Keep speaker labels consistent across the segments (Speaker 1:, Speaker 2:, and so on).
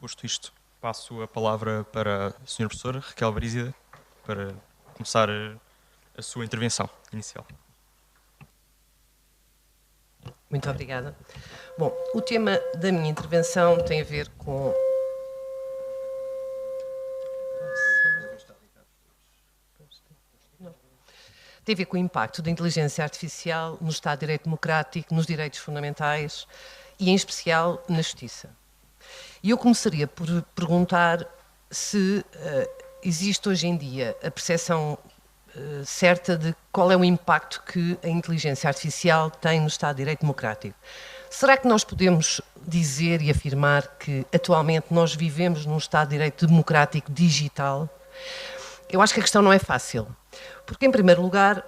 Speaker 1: posto isto, passo a palavra para a Sra. Professora Raquel Brízida para começar a sua intervenção inicial.
Speaker 2: Muito obrigada. Bom, o tema da minha intervenção tem a ver com... Tem a ver com o impacto da inteligência artificial no Estado de Direito Democrático, nos direitos fundamentais e, em especial, na justiça. E eu começaria por perguntar se existe hoje em dia a percepção certa de qual é o impacto que a inteligência artificial tem no Estado de Direito Democrático. Será que nós podemos dizer e afirmar que atualmente nós vivemos num Estado de Direito democrático digital? Eu acho que a questão não é fácil, porque, em primeiro lugar,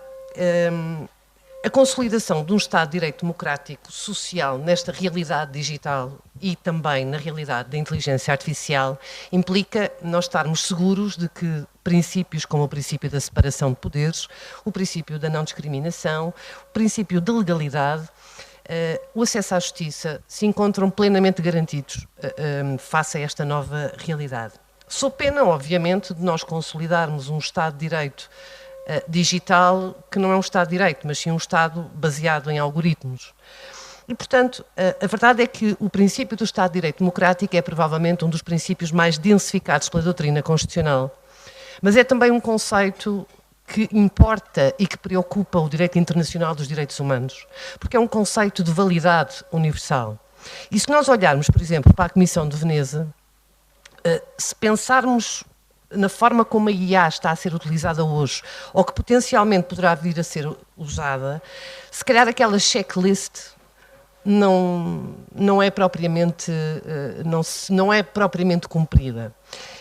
Speaker 2: a consolidação de um Estado de Direito democrático social nesta realidade digital e também na realidade da inteligência artificial implica nós estarmos seguros de que princípios como o princípio da separação de poderes, o princípio da não discriminação, o princípio da legalidade, o acesso à justiça se encontram plenamente garantidos face a esta nova realidade. Sob pena, obviamente, de nós consolidarmos um Estado de Direito digital que não é um Estado de Direito, mas sim um Estado baseado em algoritmos. E, portanto, a verdade é que o princípio do Estado de Direito democrático é provavelmente um dos princípios mais densificados pela doutrina constitucional, mas é também um conceito que importa e que preocupa o direito internacional dos direitos humanos, porque é um conceito de validade universal. E se nós olharmos, por exemplo, para a Comissão de Veneza, se pensarmos na forma como a IA está a ser utilizada hoje, ou que potencialmente poderá vir a ser usada, se calhar aquela checklist não é propriamente cumprida.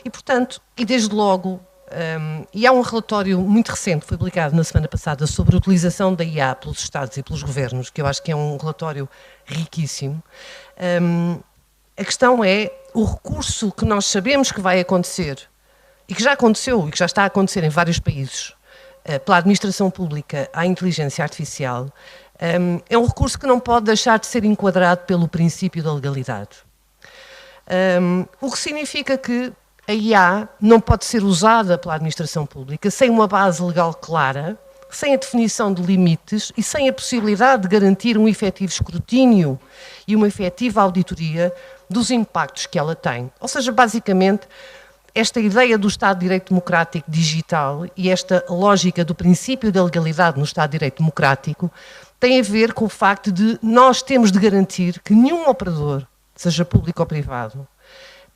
Speaker 2: E, portanto, e desde logo, e há um relatório muito recente, foi publicado na semana passada, sobre a utilização da IA pelos Estados e pelos governos, que eu acho que é um relatório riquíssimo. A questão é o recurso que nós sabemos que vai acontecer, e que já aconteceu e que já está a acontecer em vários países, pela administração pública à inteligência artificial, é um recurso que não pode deixar de ser enquadrado pelo princípio da legalidade. O que significa que a IA não pode ser usada pela administração pública sem uma base legal clara, sem a definição de limites e sem a possibilidade de garantir um efetivo escrutínio e uma efetiva auditoria dos impactos que ela tem. Ou seja, basicamente, esta ideia do Estado de Direito Democrático digital e esta lógica do princípio da legalidade no Estado de Direito Democrático tem a ver com o facto de nós temos de garantir que nenhum operador, seja público ou privado,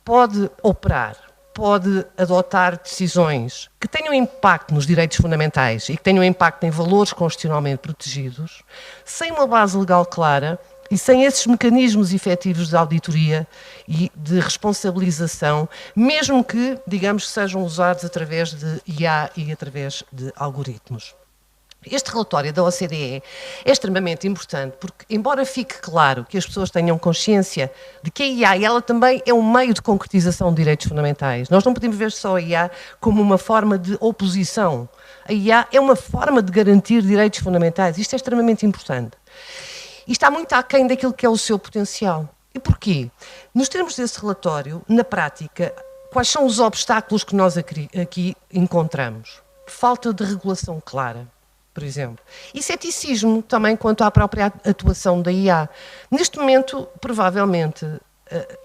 Speaker 2: pode operar, pode adotar decisões que tenham impacto nos direitos fundamentais e que tenham impacto em valores constitucionalmente protegidos, sem uma base legal clara e sem esses mecanismos efetivos de auditoria e de responsabilização, mesmo que, digamos, sejam usados através de IA e através de algoritmos. Este relatório da OCDE é extremamente importante porque, embora fique claro que as pessoas tenham consciência de que a IA ela também é um meio de concretização de direitos fundamentais, nós não podemos ver só a IA como uma forma de oposição. A IA é uma forma de garantir direitos fundamentais. Isto é extremamente importante. E está muito aquém daquilo que é o seu potencial. E porquê? Nos termos desse relatório, na prática, quais são os obstáculos que nós aqui encontramos? Falta de regulação clara, por exemplo. E ceticismo também quanto à própria atuação da IA. Neste momento, provavelmente,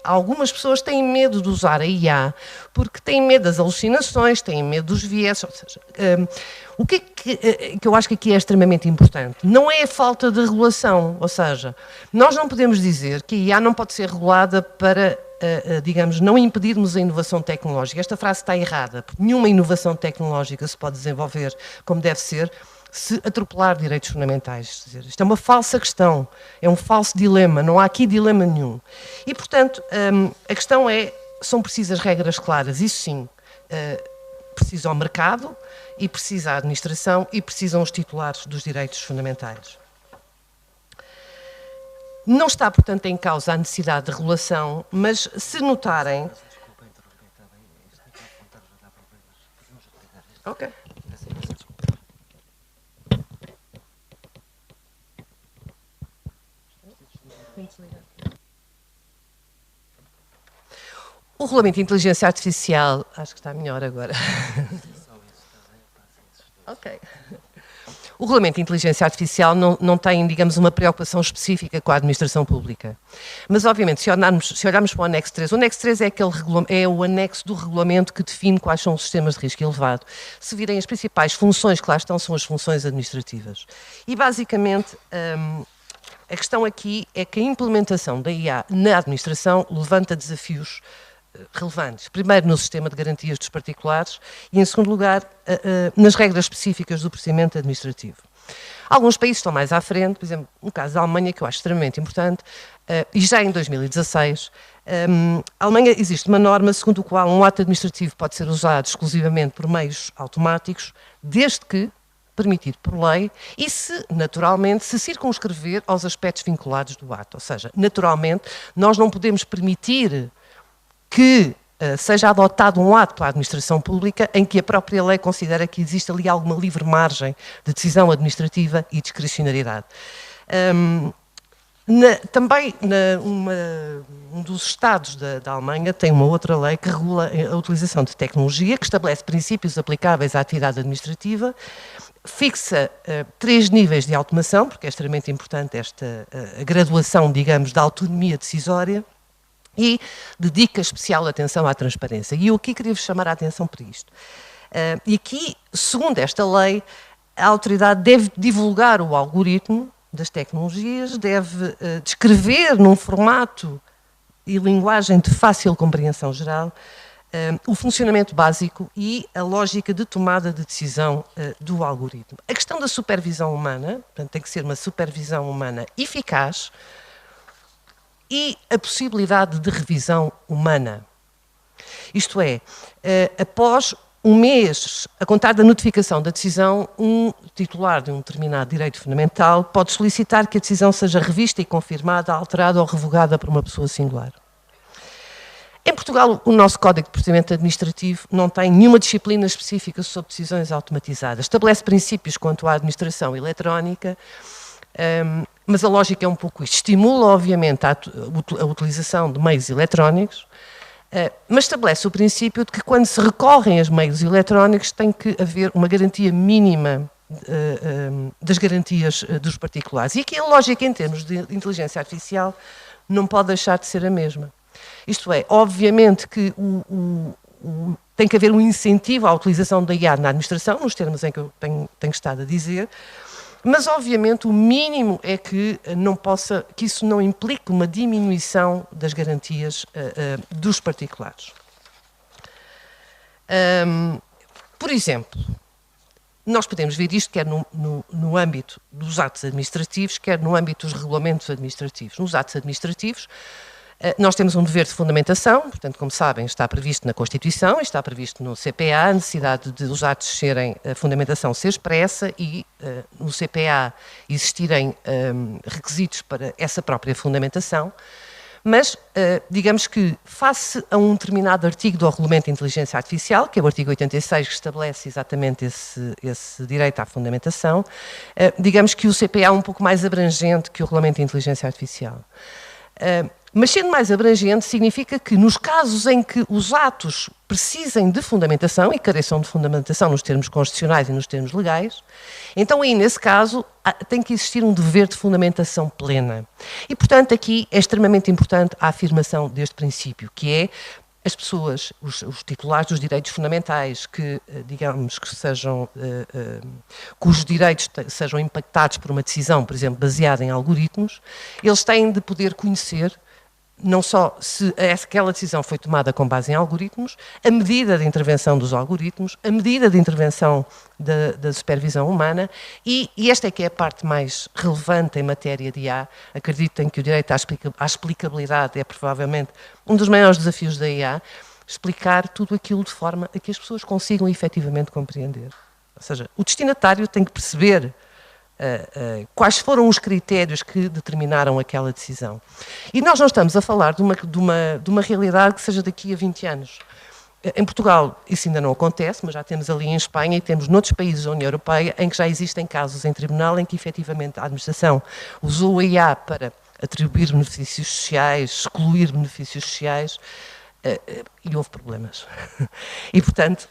Speaker 2: algumas pessoas têm medo de usar a IA porque têm medo das alucinações, têm medo dos viés. Ou seja, o que é que eu acho que aqui é extremamente importante? Não é a falta de regulação, ou seja, nós não podemos dizer que a IA não pode ser regulada para, digamos, não impedirmos a inovação tecnológica. Esta frase está errada, porque nenhuma inovação tecnológica se pode desenvolver como deve ser se atropelar direitos fundamentais. Isto é uma falsa questão, é um falso dilema, não há aqui dilema nenhum. E, portanto, a questão é, são precisas regras claras, isso sim, precisa o mercado e precisa a administração e precisam os titulares dos direitos fundamentais. Não está, portanto, em causa a necessidade de regulação, mas se notarem... Ok. O regulamento de inteligência artificial, acho que está melhor agora. Ok. O regulamento de inteligência artificial não tem, digamos, uma preocupação específica com a administração pública. Mas, obviamente, se olharmos para o anexo 3, o anexo 3 é o anexo do regulamento que define quais são os sistemas de risco elevado. Se virem as principais funções que lá estão, são as funções administrativas. E, basicamente, a questão aqui é que a implementação da IA na administração levanta desafios relevantes. Primeiro, no sistema de garantias dos particulares e, em segundo lugar, nas regras específicas do procedimento administrativo. Alguns países estão mais à frente, por exemplo, no caso da Alemanha, que eu acho extremamente importante, e já em 2016, a Alemanha existe uma norma segundo a qual um ato administrativo pode ser usado exclusivamente por meios automáticos, desde que permitido por lei e se, naturalmente, se circunscrever aos aspectos vinculados do ato. Ou seja, naturalmente, nós não podemos permitir que seja adotado um ato pela administração pública em que a própria lei considera que existe ali alguma livre margem de decisão administrativa e discricionariedade. Também um dos estados da Alemanha tem uma outra lei que regula a utilização de tecnologia, que estabelece princípios aplicáveis à atividade administrativa, fixa 3 níveis de automação, porque é extremamente importante esta graduação, digamos, da autonomia decisória, e dedica especial atenção à transparência. E eu aqui queria-vos chamar a atenção para isto. E aqui, segundo esta lei, a autoridade deve divulgar o algoritmo das tecnologias, deve descrever num formato e linguagem de fácil compreensão geral o funcionamento básico e a lógica de tomada de decisão do algoritmo. A questão da supervisão humana, portanto, tem que ser uma supervisão humana eficaz, e a possibilidade de revisão humana. Isto é, após um mês, a contar da notificação da decisão, um titular de um determinado direito fundamental pode solicitar que a decisão seja revista e confirmada, alterada ou revogada por uma pessoa singular. Em Portugal, o nosso Código de Procedimento Administrativo não tem nenhuma disciplina específica sobre decisões automatizadas. Estabelece princípios quanto à administração eletrónica, mas a lógica é um pouco isto. Estimula, obviamente, a utilização de meios eletrónicos, mas estabelece o princípio de que quando se recorrem a meios eletrónicos tem que haver uma garantia mínima das garantias dos particulares. E aqui a lógica em termos de inteligência artificial não pode deixar de ser a mesma. Isto é, obviamente que tem que haver um incentivo à utilização da IA na administração, nos termos em que eu tenho estado a dizer, mas, obviamente, o mínimo é que isso não implique uma diminuição das garantias dos particulares. Por exemplo, nós podemos ver isto quer no âmbito dos atos administrativos, quer no âmbito dos regulamentos administrativos. Nos atos administrativos, nós temos um dever de fundamentação, portanto, como sabem, está previsto na Constituição, está previsto no CPA, a necessidade de os atos serem, a fundamentação ser expressa e no CPA existirem requisitos para essa própria fundamentação, mas digamos que face a um determinado artigo do Regulamento de Inteligência Artificial, que é o artigo 86, que estabelece exatamente esse direito à fundamentação, digamos que o CPA é um pouco mais abrangente que o Regulamento de Inteligência Artificial. Mas sendo mais abrangente, significa que nos casos em que os atos precisem de fundamentação e careçam de fundamentação nos termos constitucionais e nos termos legais, então aí nesse caso tem que existir um dever de fundamentação plena. E portanto aqui é extremamente importante a afirmação deste princípio, que é as pessoas, os titulares dos direitos fundamentais que, digamos, que sejam, cujos direitos sejam impactados por uma decisão, por exemplo, baseada em algoritmos, eles têm de poder conhecer não só se aquela decisão foi tomada com base em algoritmos, a medida de intervenção dos algoritmos, a medida de intervenção da supervisão humana e esta é que é a parte mais relevante em matéria de IA. Acreditem que o direito à explicabilidade é provavelmente um dos maiores desafios da IA, explicar tudo aquilo de forma a que as pessoas consigam efetivamente compreender. Ou seja, o destinatário tem que perceber quais foram os critérios que determinaram aquela decisão. E nós não estamos a falar de uma realidade que seja daqui a 20 anos. Em Portugal isso ainda não acontece, mas já temos ali em Espanha e temos noutros países da União Europeia em que já existem casos em tribunal em que efetivamente a administração usou a IA para atribuir benefícios sociais, excluir benefícios sociais, E houve problemas. E, portanto,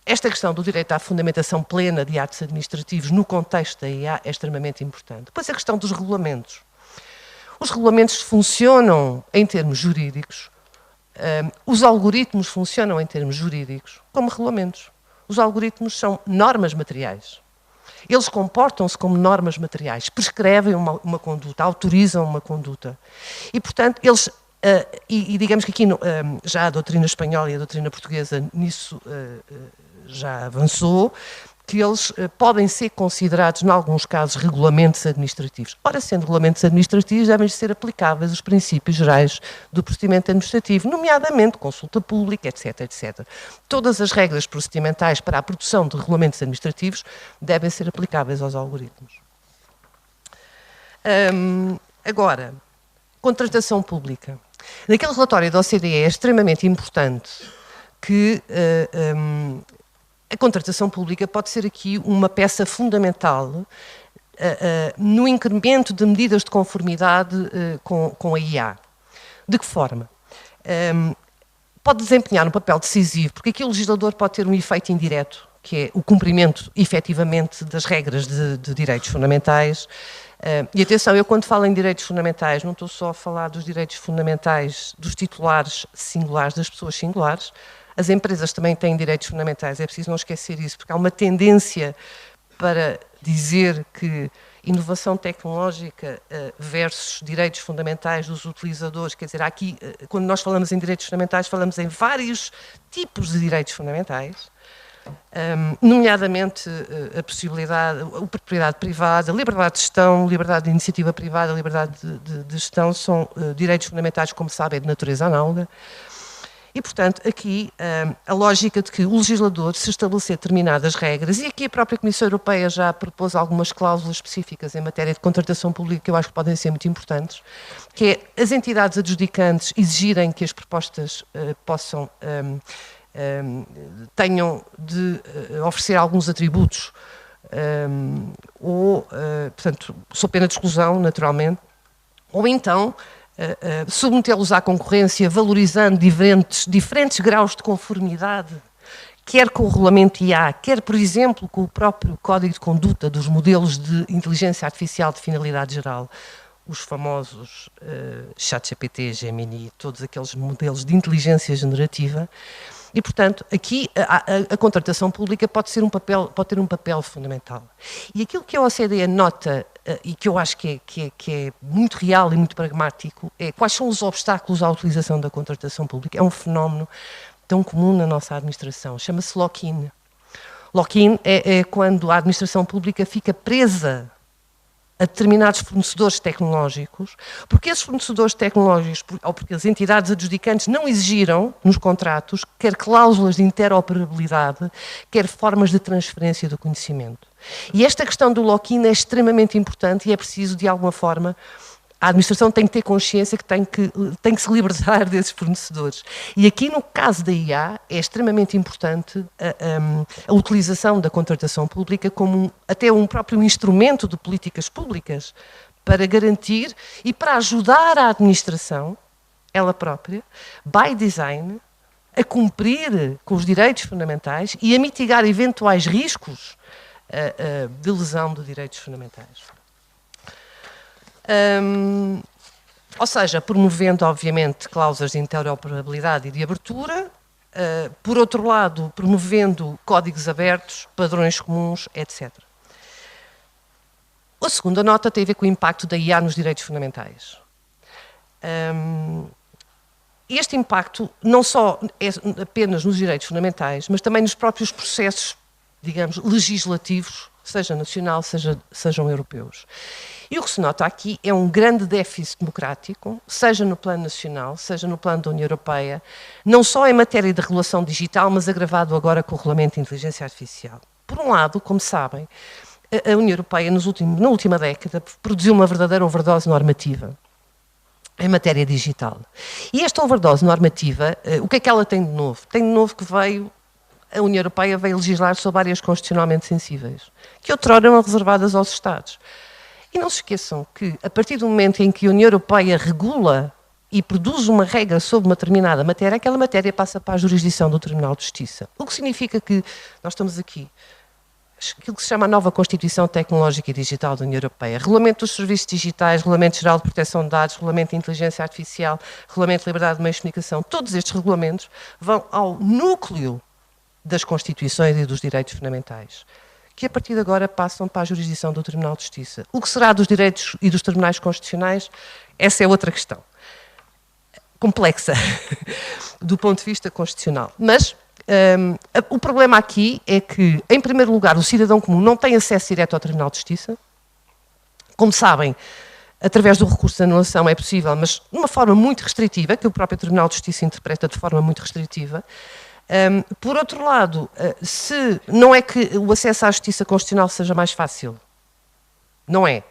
Speaker 2: esta questão do direito à fundamentação plena de atos administrativos no contexto da IA é extremamente importante. Depois a questão dos regulamentos. Os regulamentos funcionam em termos jurídicos, os algoritmos funcionam em termos jurídicos como regulamentos. Os algoritmos são normas materiais. Eles comportam-se como normas materiais, prescrevem uma conduta, autorizam uma conduta. E, portanto, eles... e digamos que aqui já a doutrina espanhola e a doutrina portuguesa nisso já avançou, que eles podem ser considerados, em alguns casos, regulamentos administrativos. Ora, sendo regulamentos administrativos, devem ser aplicáveis os princípios gerais do procedimento administrativo, nomeadamente consulta pública, etc, etc. Todas as regras procedimentais para a produção de regulamentos administrativos devem ser aplicáveis aos algoritmos. Agora, contratação pública. Naquele relatório da OCDE é extremamente importante que a contratação pública pode ser aqui uma peça fundamental no incremento de medidas de conformidade com a IA. De que forma? Pode desempenhar um papel decisivo, porque aqui o legislador pode ter um efeito indireto, que é o cumprimento, efetivamente, das regras de direitos fundamentais. E atenção, eu quando falo em direitos fundamentais, não estou só a falar dos direitos fundamentais dos titulares singulares, das pessoas singulares. As empresas também têm direitos fundamentais, é preciso não esquecer isso, porque há uma tendência para dizer que inovação tecnológica versus direitos fundamentais dos utilizadores, quer dizer, aqui, quando nós falamos em direitos fundamentais, falamos em vários tipos de direitos fundamentais, nomeadamente a possibilidade, a propriedade privada, a liberdade de gestão, liberdade de iniciativa privada, a liberdade de gestão são direitos fundamentais, como sabem, de natureza análoga. E, portanto, aqui a lógica de que o legislador, se estabelecer determinadas regras, e aqui a própria Comissão Europeia já propôs algumas cláusulas específicas em matéria de contratação pública que eu acho que podem ser muito importantes, que é as entidades adjudicantes exigirem que as propostas tenham de oferecer alguns atributos, portanto, sob pena de exclusão, naturalmente, ou então submetê-los à concorrência, valorizando diferentes graus de conformidade, quer com o regulamento IA, quer, por exemplo, com o próprio código de conduta dos modelos de inteligência artificial de finalidade geral, os famosos ChatGPT, Gemini, todos aqueles modelos de inteligência generativa. E, portanto, aqui a contratação pública pode ter um papel fundamental. E aquilo que a OCDE nota, e que eu acho que é muito real e muito pragmático, é quais são os obstáculos à utilização da contratação pública. É um fenómeno tão comum na nossa administração, chama-se lock-in. Lock-in é quando a administração pública fica presa a determinados fornecedores tecnológicos, porque esses fornecedores tecnológicos, ou porque as entidades adjudicantes não exigiram nos contratos, quer cláusulas de interoperabilidade, quer formas de transferência do conhecimento. E esta questão do lock-in é extremamente importante e é preciso, de alguma forma, a administração tem que ter consciência que tem que se libertar desses fornecedores. E aqui, no caso da IA, é extremamente importante a utilização da contratação pública como até um próprio instrumento de políticas públicas para garantir e para ajudar a administração, ela própria, by design, a cumprir com os direitos fundamentais e a mitigar eventuais riscos de lesão de direitos fundamentais. Ou seja, promovendo, obviamente, cláusulas de interoperabilidade e de abertura, por outro lado, promovendo códigos abertos, padrões comuns, etc. A segunda nota tem a ver com o impacto da IA nos direitos fundamentais. Este impacto não só é apenas nos direitos fundamentais, mas também nos próprios processos, digamos, legislativos, seja nacional, sejam europeus. E o que se nota aqui é um grande déficit democrático, seja no plano nacional, seja no plano da União Europeia, não só em matéria de regulação digital, mas agravado agora com o Regulamento de Inteligência Artificial. Por um lado, como sabem, a União Europeia na última década produziu uma verdadeira overdose normativa em matéria digital. E esta overdose normativa, o que é que ela tem de novo? Tem de novo que a União Europeia veio legislar sobre áreas constitucionalmente sensíveis, que outrora eram reservadas aos Estados. E não se esqueçam que, a partir do momento em que a União Europeia regula e produz uma regra sobre uma determinada matéria, aquela matéria passa para a jurisdição do Tribunal de Justiça. O que significa que nós estamos aqui, aquilo que se chama a nova Constituição Tecnológica e Digital da União Europeia, Regulamento dos Serviços Digitais, Regulamento Geral de Proteção de Dados, Regulamento de Inteligência Artificial, Regulamento de Liberdade de Meios de Comunicação, todos estes regulamentos vão ao núcleo das Constituições e dos direitos fundamentais, que a partir de agora passam para a jurisdição do Tribunal de Justiça. O que será dos direitos e dos tribunais constitucionais? Essa é outra questão. Complexa, do ponto de vista constitucional. Mas o problema aqui é que, em primeiro lugar, o cidadão comum não tem acesso direto ao Tribunal de Justiça. Como sabem, através do recurso de anulação é possível, mas de uma forma muito restritiva, que o próprio Tribunal de Justiça interpreta de forma muito restritiva. Por outro lado, se não é que o acesso à justiça constitucional seja mais fácil, não é,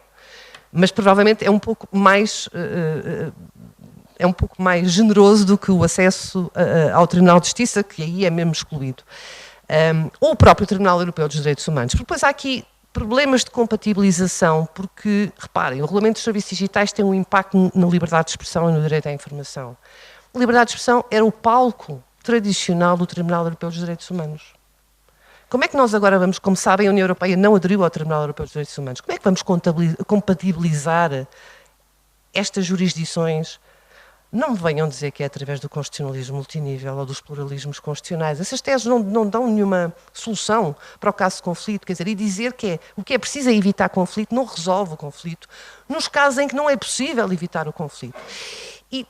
Speaker 2: mas provavelmente é um pouco mais generoso do que o acesso ao Tribunal de Justiça, que aí é mesmo excluído, ou o próprio Tribunal Europeu dos Direitos Humanos. Porque depois há aqui problemas de compatibilização, porque, reparem, o Regulamento dos Serviços Digitais tem um impacto na liberdade de expressão e no direito à informação. A liberdade de expressão era o palco tradicional do Tribunal Europeu dos Direitos Humanos. Como é que nós agora vamos, como sabem, a União Europeia não aderiu ao Tribunal Europeu dos Direitos Humanos, como é que vamos compatibilizar estas jurisdições? Não me venham dizer que é através do constitucionalismo multinível ou dos pluralismos constitucionais. Essas teses não dão nenhuma solução para o caso de conflito. Quer dizer, e dizer que o que é preciso é evitar conflito não resolve o conflito, nos casos em que não é possível evitar o conflito. E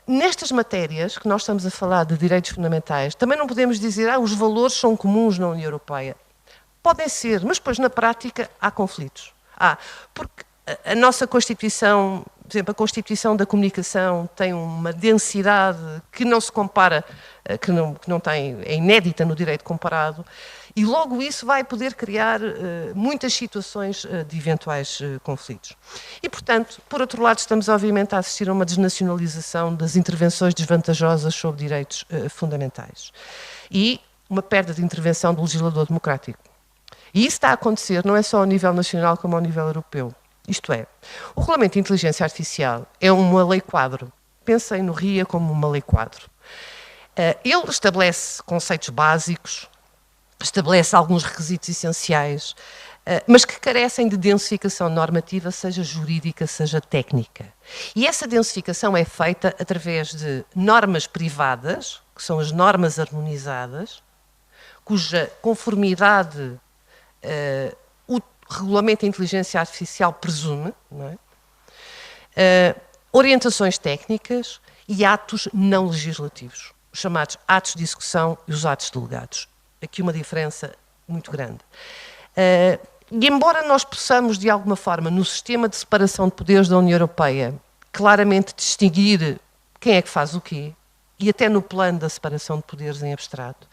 Speaker 2: nestas matérias que nós estamos a falar de direitos fundamentais, também não podemos dizer que os valores são comuns na União Europeia. Podem ser, mas depois na prática há conflitos. Porque a nossa Constituição, por exemplo, a Constituição da Comunicação tem uma densidade que não se compara, que não tem, é inédita no direito comparado, e logo isso vai poder criar muitas situações de eventuais conflitos. E, portanto, por outro lado, estamos obviamente a assistir a uma desnacionalização das intervenções desvantajosas sobre direitos fundamentais e uma perda de intervenção do legislador democrático. E isso está a acontecer não é só ao nível nacional como ao nível europeu. Isto é, o Regulamento de Inteligência Artificial é uma lei-quadro. Pensem no RIA como uma lei-quadro. Ele estabelece conceitos básicos, estabelece alguns requisitos essenciais, mas que carecem de densificação normativa, seja jurídica, seja técnica. E essa densificação é feita através de normas privadas, que são as normas harmonizadas, cuja conformidade o Regulamento de Inteligência Artificial presume, não é? Orientações técnicas e atos não legislativos, os chamados atos de execução e os atos delegados. Aqui uma diferença muito grande. E embora nós possamos, de alguma forma, no sistema de separação de poderes da União Europeia, claramente distinguir quem é que faz o quê, e até no plano da separação de poderes em abstrato,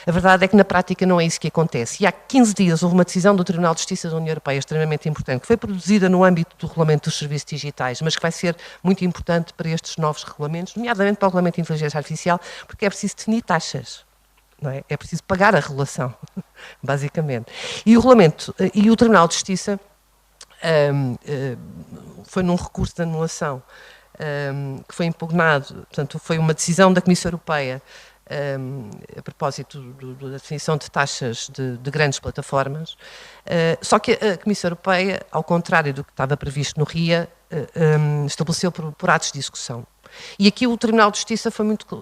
Speaker 2: a verdade é que na prática não é isso que acontece. E há 15 dias houve uma decisão do Tribunal de Justiça da União Europeia extremamente importante, que foi produzida no âmbito do Regulamento dos Serviços Digitais, mas que vai ser muito importante para estes novos regulamentos, nomeadamente para o Regulamento de Inteligência Artificial, porque é preciso definir taxas. Não é? É preciso pagar a regulação, basicamente. E o Regulamento e o Tribunal de Justiça foi num recurso de anulação que foi impugnado, portanto, foi uma decisão da Comissão Europeia a propósito da definição de taxas de grandes plataformas, só que a Comissão Europeia, ao contrário do que estava previsto no RIA, estabeleceu por atos de execução. E aqui o Tribunal de Justiça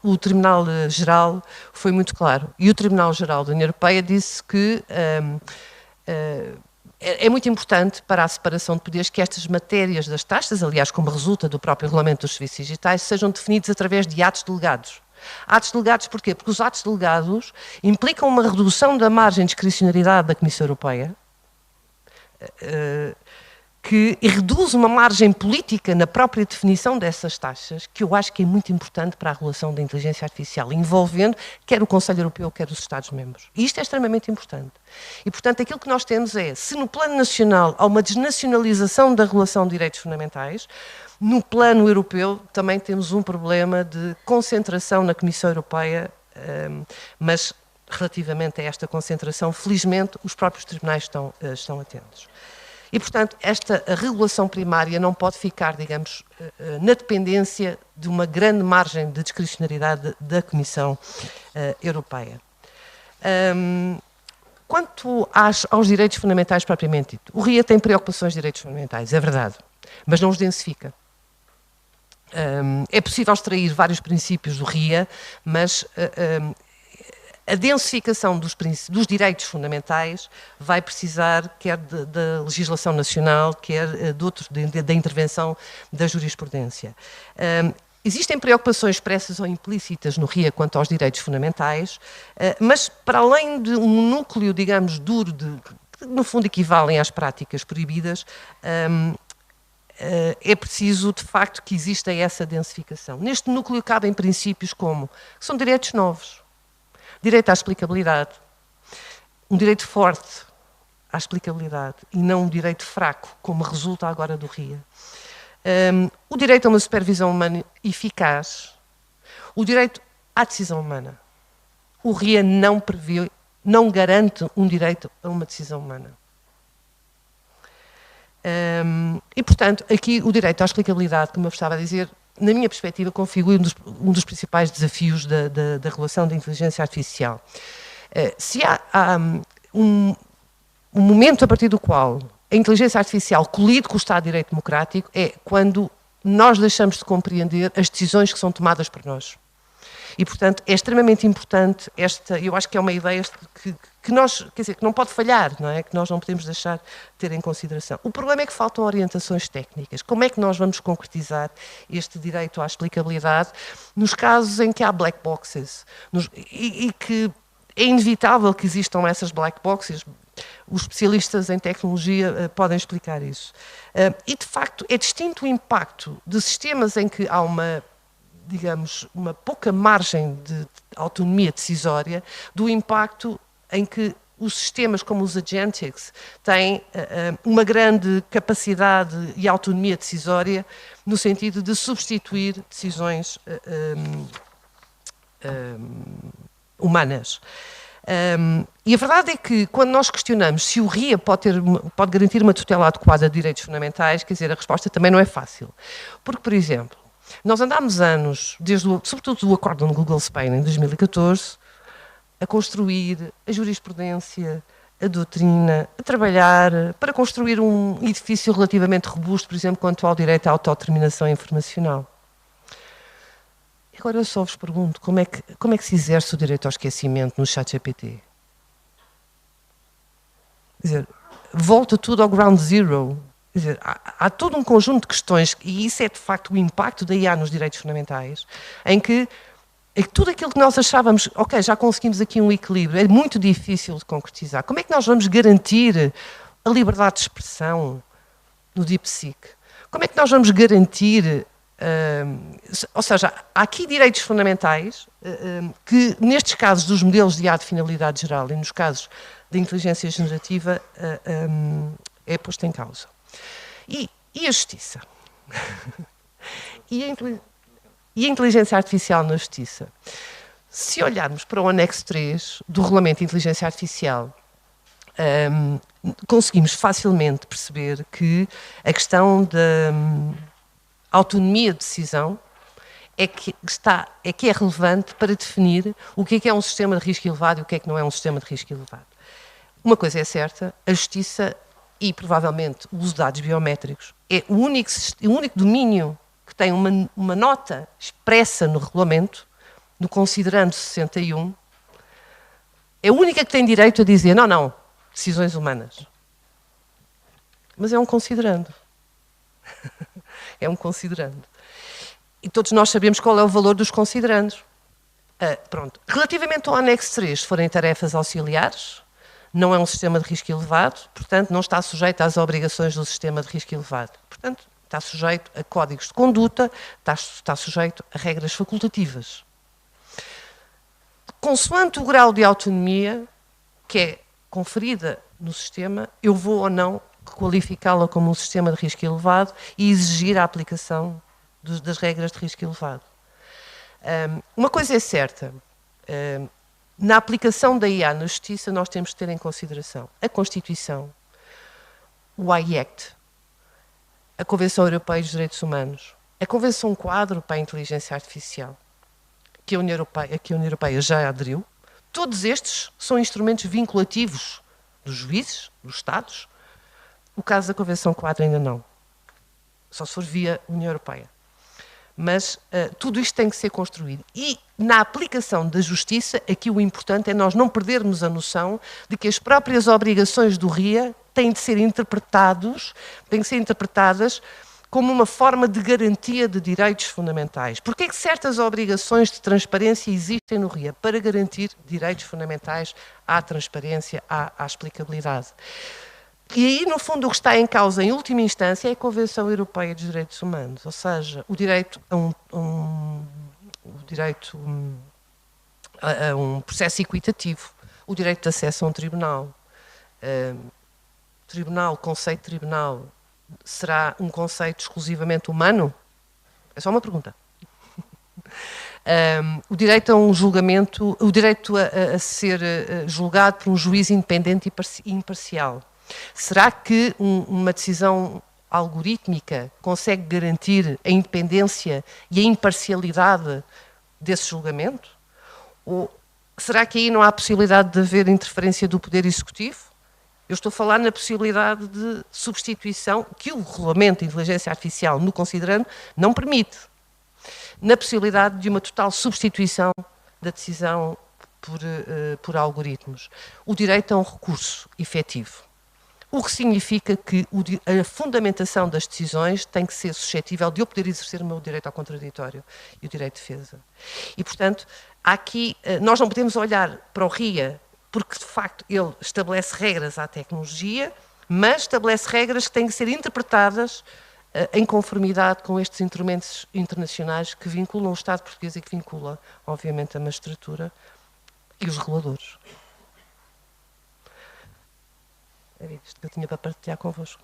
Speaker 2: o Tribunal Geral foi muito claro. E o Tribunal Geral da União Europeia disse que é muito importante para a separação de poderes que estas matérias das taxas, aliás, como resulta do próprio Regulamento dos Serviços Digitais, sejam definidos através de atos delegados. Atos delegados porquê? Porque os atos delegados implicam uma redução da margem de discricionariedade da Comissão Europeia, que reduz uma margem política na própria definição dessas taxas, que eu acho que é muito importante para a regulação da inteligência artificial, envolvendo quer o Conselho Europeu, quer os Estados-membros. E isto é extremamente importante. E, portanto, aquilo que nós temos é, se no plano nacional há uma desnacionalização da regulação de direitos fundamentais, no plano europeu também temos um problema de concentração na Comissão Europeia, mas relativamente a esta concentração, felizmente, os próprios tribunais estão atentos. E, portanto, esta regulação primária não pode ficar, digamos, na dependência de uma grande margem de discricionariedade da Comissão Europeia. Quanto aos direitos fundamentais propriamente dito, o RIA tem preocupações de direitos fundamentais, é verdade, mas não os densifica. É possível extrair vários princípios do RIA, mas a densificação dos direitos fundamentais vai precisar quer da legislação nacional, quer da intervenção da jurisprudência. Existem preocupações expressas ou implícitas no RIA quanto aos direitos fundamentais, mas para além de um núcleo, digamos, duro, que no fundo equivalem às práticas proibidas, é preciso, de facto, que exista essa densificação. Neste núcleo cabem princípios como, que são direitos novos, direito à explicabilidade, um direito forte à explicabilidade e não um direito fraco, como resulta agora do RIA. O direito a uma supervisão humana eficaz, o direito à decisão humana. O RIA não prevê, não garante um direito a uma decisão humana. E, portanto, aqui o direito à explicabilidade, como eu estava a dizer, na minha perspectiva, configura um dos principais desafios da regulação da inteligência artificial. Se há um momento a partir do qual a inteligência artificial colide com o Estado de Direito Democrático é quando nós deixamos de compreender as decisões que são tomadas por nós. E, portanto, é extremamente importante eu acho que é uma ideia que nós, quer dizer, que não pode falhar, não é? Que nós não podemos deixar de ter em consideração. O problema é que faltam orientações técnicas. Como é que nós vamos concretizar este direito à explicabilidade nos casos em que há black boxes e que é inevitável que existam essas black boxes? Os especialistas em tecnologia podem explicar isso. E, de facto, é distinto o impacto de sistemas em que há digamos, uma pouca margem de autonomia decisória do impacto em que os sistemas como os agentics têm uma grande capacidade e autonomia decisória no sentido de substituir decisões humanas. E a verdade é que, quando nós questionamos se o RIA pode garantir uma tutela adequada de direitos fundamentais, quer dizer, a resposta também não é fácil. Porque, por exemplo, nós andámos anos, sobretudo do Acórdão de Google Spain, em 2014, a construir a jurisprudência, a doutrina, a trabalhar para construir um edifício relativamente robusto, por exemplo, quanto ao direito à autodeterminação informacional. Agora eu só vos pergunto, como é que se exerce o direito ao esquecimento no ChatGPT? Quer dizer, volta tudo ao ground zero. Quer dizer, há todo um conjunto de questões, e isso é de facto o impacto da IA nos direitos fundamentais, em que tudo aquilo que nós achávamos, ok, já conseguimos aqui um equilíbrio, é muito difícil de concretizar. Como é que nós vamos garantir a liberdade de expressão no DeepSeek? Como é que nós vamos garantir... ou seja, há aqui direitos fundamentais que, nestes casos dos modelos de IA de finalidade geral e nos casos da inteligência generativa, é posto em causa. E a justiça? E a inteligência artificial na justiça? Se olharmos para o anexo 3 do Regulamento de Inteligência Artificial, conseguimos facilmente perceber que a questão da autonomia de decisão é que é relevante para definir o que é um sistema de risco elevado e o que é que não é um sistema de risco elevado. Uma coisa é certa, a justiça e provavelmente o uso de dados biométricos é o único domínio que tem uma nota expressa no regulamento, no considerando 61, é a única que tem direito a dizer não, decisões humanas. Mas é um considerando. É um considerando. E todos nós sabemos qual é o valor dos considerandos. Pronto. Relativamente ao anexo 3, se forem tarefas auxiliares, não é um sistema de risco elevado, portanto, não está sujeito às obrigações do sistema de risco elevado. Portanto, está sujeito a códigos de conduta, está sujeito a regras facultativas. Consoante o grau de autonomia que é conferida no sistema, eu vou ou não qualificá-la como um sistema de risco elevado e exigir a aplicação das regras de risco elevado. Uma coisa é certa, na aplicação da IA na justiça nós temos de ter em consideração a Constituição, o AI-Act, a Convenção Europeia dos Direitos Humanos, a Convenção Quadro para a Inteligência Artificial, que a União Europeia já aderiu, todos estes são instrumentos vinculativos dos juízes, dos Estados. O caso da Convenção Quadro ainda não. Só se for via União Europeia. Mas tudo isto tem que ser construído. E na aplicação da justiça, aqui o importante é nós não perdermos a noção de que as próprias obrigações do RIA têm de ser interpretadas como uma forma de garantia de direitos fundamentais. Porquê é que certas obrigações de transparência existem no RIA? Para garantir direitos fundamentais à transparência, à explicabilidade. E aí, no fundo, o que está em causa, em última instância, é a Convenção Europeia dos Direitos Humanos, ou seja, o direito a um processo equitativo, o direito de acesso a um tribunal. O conceito de tribunal, será um conceito exclusivamente humano? É só uma pergunta. O direito a um julgamento, o direito a ser julgado por um juiz independente e imparcial. Será que uma decisão algorítmica consegue garantir a independência e a imparcialidade desse julgamento? Ou será que aí não há possibilidade de haver interferência do Poder Executivo? Eu estou a falar na possibilidade de substituição que o regulamento de inteligência artificial, no considerando, não permite. Na possibilidade de uma total substituição da decisão por algoritmos. O direito a um recurso efetivo. O que significa que a fundamentação das decisões tem que ser suscetível de eu poder exercer o meu direito ao contraditório e o direito de defesa. E, portanto, aqui nós não podemos olhar para o RIA porque, de facto, ele estabelece regras à tecnologia, mas estabelece regras que têm que ser interpretadas em conformidade com estes instrumentos internacionais que vinculam o Estado português e que vincula, obviamente, a magistratura e os reguladores. Era isto que eu tinha para partilhar convosco.